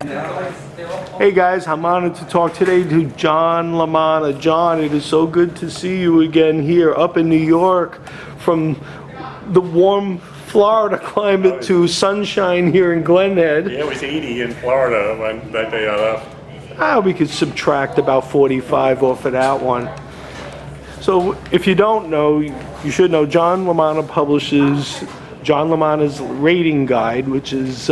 Hey guys, I'm honored to talk today to John Lamanna. John, it is so good to see you again here up in New York, from the warm Florida climate to sunshine here in Glen Head. Yeah, it was 80 in Florida when that day I left. We could subtract about 45 off of that one. So if you don't know, you should know John Lamanna publishes John Lamanna's Rating Guide, which is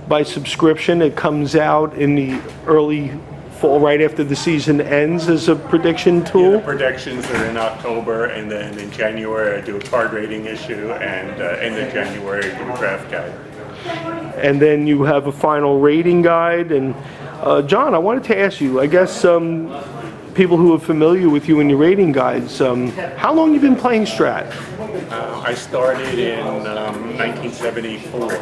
by subscription. It comes out in the early fall, right after the season ends, as a prediction tool. Yeah, the predictions are in October, and then in January I do a card rating issue, and end of January I do a draft guide. And then you have a final rating guide. And John, I wanted to ask you, I guess people who are familiar with you and your rating guides, how long you been playing Strat? I started in 1974.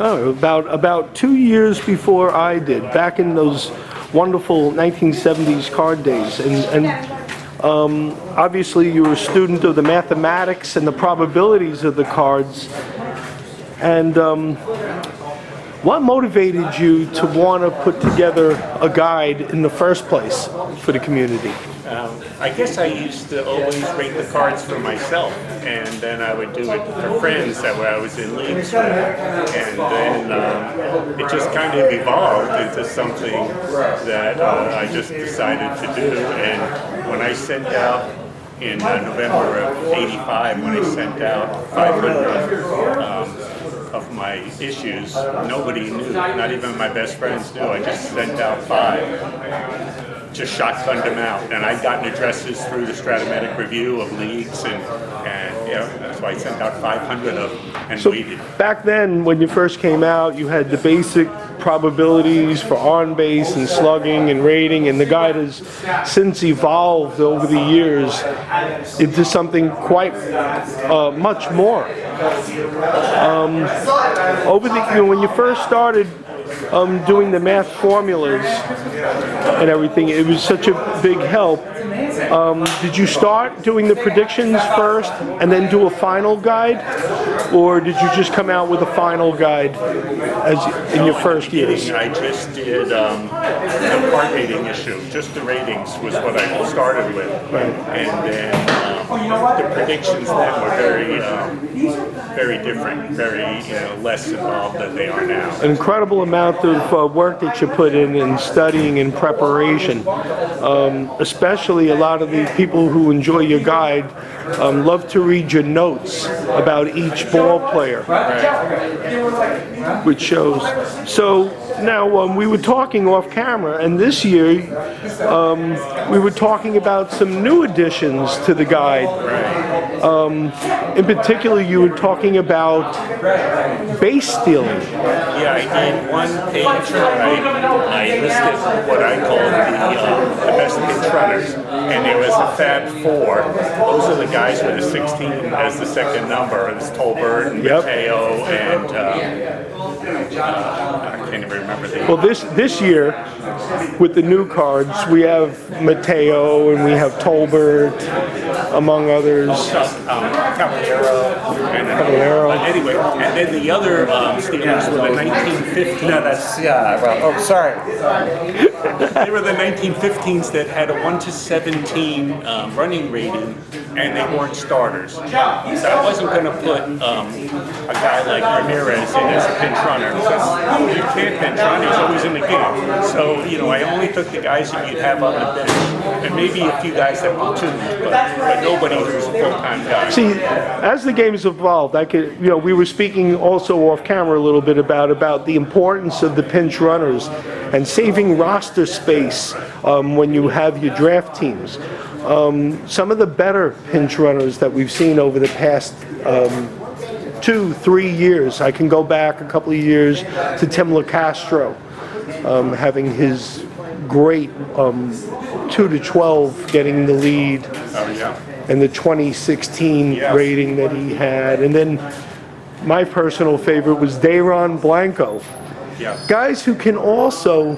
Oh, about 2 years before I did, back in those wonderful 1970s card days. And obviously you were a student of the mathematics and the probabilities of the cards. And what motivated you to want to put together a guide in the first place for the community? I guess I used to always rate the cards for myself, and then I would do it for friends that I was in leagues with, and then it just kind of evolved into something that I just decided to do. And when I sent out in November of '85, when I sent out 500 of my issues, nobody knew, not even my best friends knew. I just sent out 5, just shotgunned them out, and I'd gotten addresses through the Stratomatic review of leagues, and yeah, so I sent out 500 of them and waited. Back then, when you first came out, you had the basic probabilities for on base and slugging and rating, and the guide has since evolved over the years into something quite much more. When you first started doing the math formulas and everything, it was such a big help. Did you start doing the predictions first and then do a final guide, or did you just come out with a final guide as in your first years? I just did the card rating issue. Just the ratings was what I started with, right. And then the predictions then were very different, very less involved than they are now. An incredible amount of work that you put in studying and preparation. Especially a lot of the people who enjoy your guide love to read your notes about each ball player, which shows. So now we were talking off camera, and this year we were talking about some new additions to the guide. In particular, you were talking about base stealing. Yeah, in one page I listed what I called the best pinch runners, and there was a Fab 4. Those are the guys with a 16 as the second number. It's Tolbert, and Mateo, and I can't even remember the name. Well, this year, with the new cards, we have Mateo and we have Tolbert, among others. Caballero. Anyway, and then the other stealers were the 1915. No, that's, well, oh, sorry. They were the 1915s that had a 1-to-17 running rating, and they weren't starters. So I wasn't going to put a guy like Ramirez in as a pinch runner, because you can't pinch run, he's always in the game. So, I only took the guys that you'd have on the bench, and maybe a few guys that platooned, but nobody who's a full-time guy. See, as the game's evolved, we were speaking also off camera a little bit about the importance of the pinch runners and saving roster space when you have your draft teams. Some of the better pinch runners that we've seen over the past 2-3 years, I can go back a couple of years to Tim LaCastro, having his great 2-to-12 getting the lead, and the 2016 rating that he had. And then my personal favorite was Dayron Blanco. Guys who can also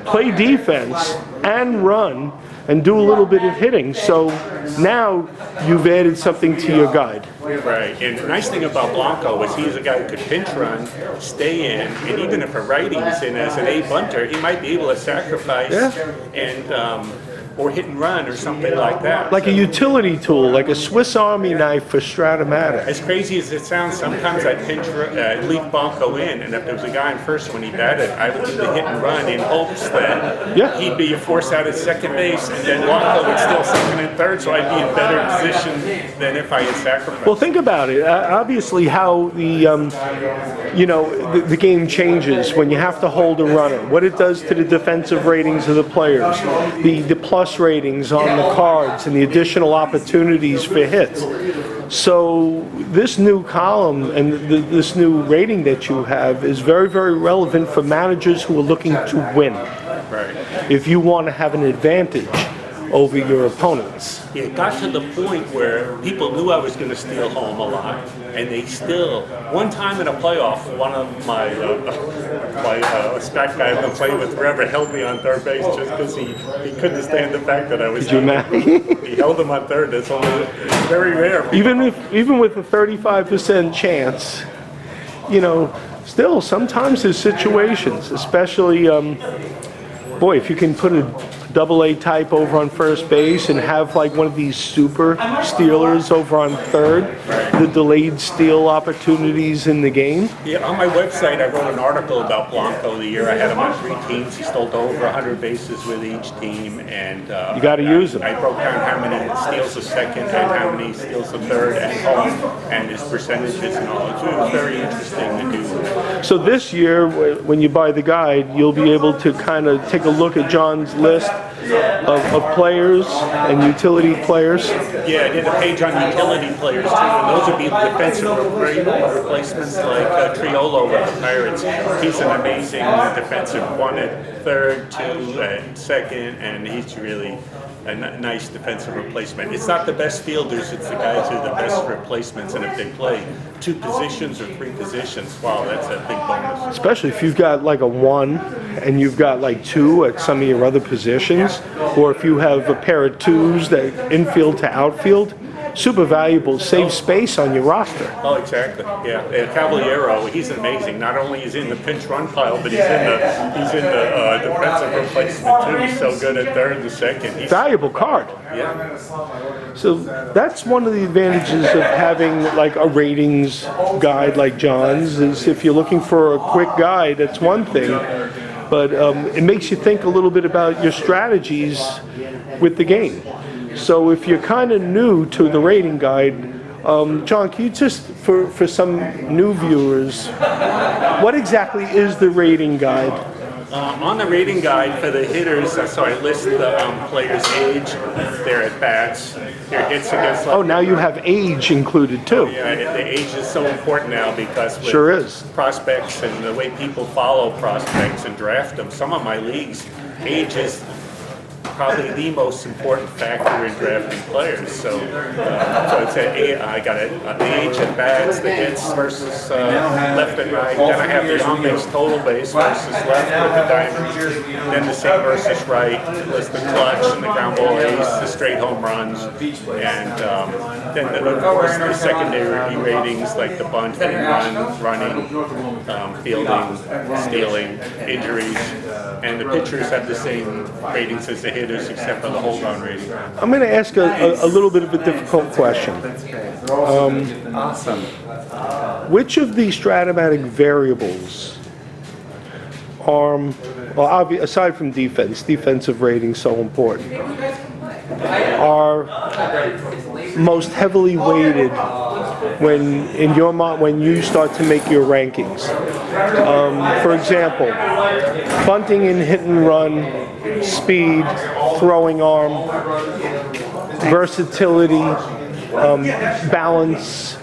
play defense and run and do a little bit of hitting. So now you've added something to your guide. Right, and the nice thing about Blanco is he's a guy who could pinch run, stay in, and even if a righty's in as an A bunter, he might be able to sacrifice and or hit and run or something like that. Like a utility tool, like a Swiss Army knife for Stratomatic. As crazy as it sounds, sometimes I'd leave Blanco in, and if there was a guy in first when he batted, I would do the hit and run in hopes that he'd be a force out at second base, and then Blanco would still second and third, so I'd be in better position than if I had sacrificed. Well, think about it. Obviously, how the game changes when you have to hold a runner. What it does to the defensive ratings of the players, the plus ratings on the cards, and the additional opportunities for hits. So this new column and this new rating that you have is very, very relevant for managers who are looking to win. Right. If you want to have an advantage over your opponents. It got to the point where people knew I was going to steal home a lot, and they still. One time in a playoff, one of my stat guy I've been playing with forever held me on third base just because he couldn't stand the fact that I was. Could you imagine? He held him on third. It's very rare. Even with a 35% chance, still sometimes there's situations, especially if you can put a AA type over on first base and have like one of these super stealers over on third, the delayed steal opportunities in the game. Yeah, on my website I wrote an article about Blanco the year I had him on 3 teams. He stole over 100 bases with each team, and you got to use them. I broke down how many steals a second and how many steals a third and home, and his percentages and all. It was very interesting to do. So this year, when you buy the guide, you'll be able to kind of take a look at John's list of players and utility players. Yeah, I did a page on utility players too, and those would be defensive replacements like Triolo with the Pirates. He's an amazing defensive, 1 at third, 2 at second, and he's really a nice defensive replacement. It's not the best fielders, it's the guys who are the best replacements, and if they play 2 positions or 3 positions, wow, that's a big bonus. Especially if you've got like a 1 and you've got like 2 at some of your other positions, or if you have a pair of 2s that infield to outfield, super valuable, save space on your roster. Oh, exactly. Yeah, and Caballero, he's amazing. Not only is he in the pinch run pile, but he's in the defensive replacement too. He's so good at third and second. Valuable card. Yeah. So that's one of the advantages of having like a ratings guide like John's. Is if you're looking for a quick guide, that's one thing, but it makes you think a little bit about your strategies with the game. So if you're kind of new to the rating guide, John, can you just, for some new viewers, what exactly is the rating guide? On the rating guide for the hitters, so I list the player's age, their at-bats, their hits against... Oh, now you have age included too. Yeah, the age is so important now because with sure is. Prospects and the way people follow prospects and draft them, some of my leagues, age is probably the most important factor in drafting players. So it's I got the age at bats, the hits versus left and right. Then I have the on-base total base versus left with the diamond. Then the same versus right. List the clutch and the ground ball ace, the straight home runs, and then of course the secondary ratings like the bunt, hit and run, running, fielding, stealing, injuries, and the pitchers have the same ratings as the hitters except for the hold on rating. I'm going to ask a little bit of a difficult question. Awesome. Which of the Stratomatic variables are, aside from defensive ratings so important, are most heavily weighted when you start to make your rankings? For example, bunting and hit and run, speed, throwing arm, versatility, balance,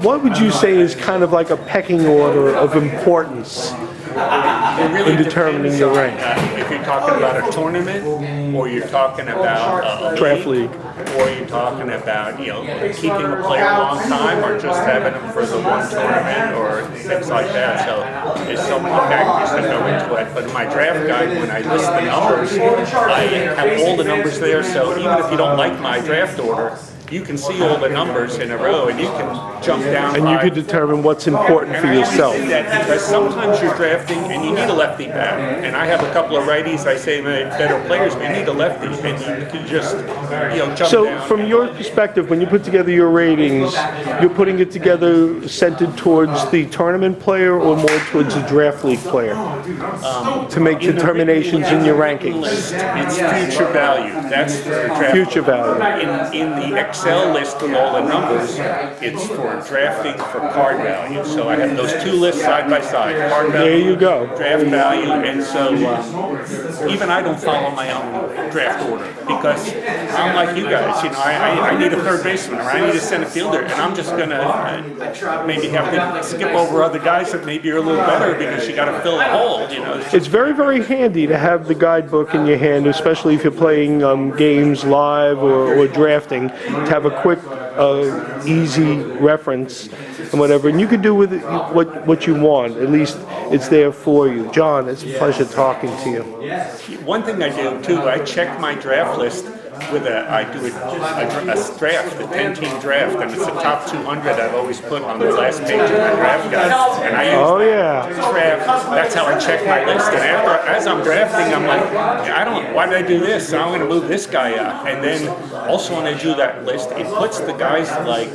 what would you say is kind of like a pecking order of importance It really in determining depends your on, rank? if you're talking about a tournament, or you're talking about a Draft league. or you're talking about keeping a player a long time, or just having them for the one tournament, or things like that. So there's so many factors that go into it. But in my draft guide, when I list the numbers, I have all the numbers there. So even if you don't like my draft order, you can see all the numbers in a row, and you can jump down. And you could determine what's important for yourself. I that because sometimes you're drafting and you need a lefty bat. And I have a couple of righties. I say better players, but you need a lefty, and you can just jump So down. from your perspective, when you put together your ratings, you're putting it together centered towards the tournament player or more towards the draft league player to make determinations in your rankings? It's future value. That's for draft. Future value. In the Excel list with all the numbers, it's for drafting for card value. So I have those two lists side by side, card value, There you go. draft value, and so even I don't follow my own draft order because I'm like you guys. I need a third baseman or I need a center fielder, and I'm just gonna maybe have to skip over other guys that maybe are a little better because you got to fill a hole. It's very, very handy to have the guidebook in your hand, especially if you're playing games live or drafting, to have a quick, easy reference and whatever. And you can do with it what you want. At least it's there for you. John, it's a pleasure talking to you. One thing I do too, I check my draft list with I do a draft, a 10-team draft, and it's the top 200 I've always put on the last page of my draft guide. And I use draft. That's how I check my list. And as I'm drafting, I'm like, why did I do this? So I'm going to move this guy up. And then also when I do that list, it puts the guys like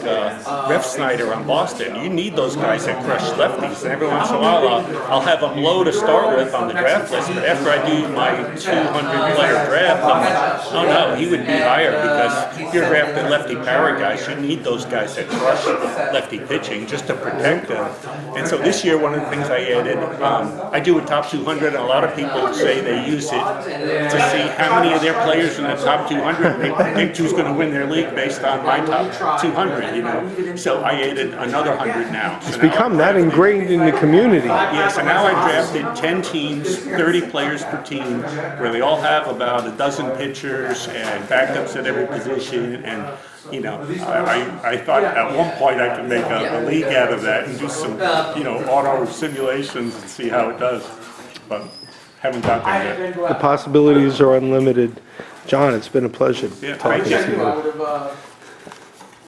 Ref Snyder on Boston. You need those guys that crush lefties. And every once in a while, I'll have them low to start with on the draft list. But after I do my 200-player draft, I'm like, oh no, he would be higher because if you're drafting lefty power guys, you need those guys that crush lefty pitching just to protect them. And so this year, one of the things I added, I do a top 200, and a lot of people say they use it to see how many of their players in the top 200 and they predict who's going to win their league based on my top 200. So I added another 100 now. So It's become that ingrained in the community. Yeah, so now I drafted 10 teams, 30 players per team, where they all have about a dozen pitchers and backups at every position. And, I thought at one point I could make a league out of that and do some, auto simulations and see how it does. But haven't got there yet. The possibilities are unlimited. John, it's been a pleasure Yeah, talking thank to you. you.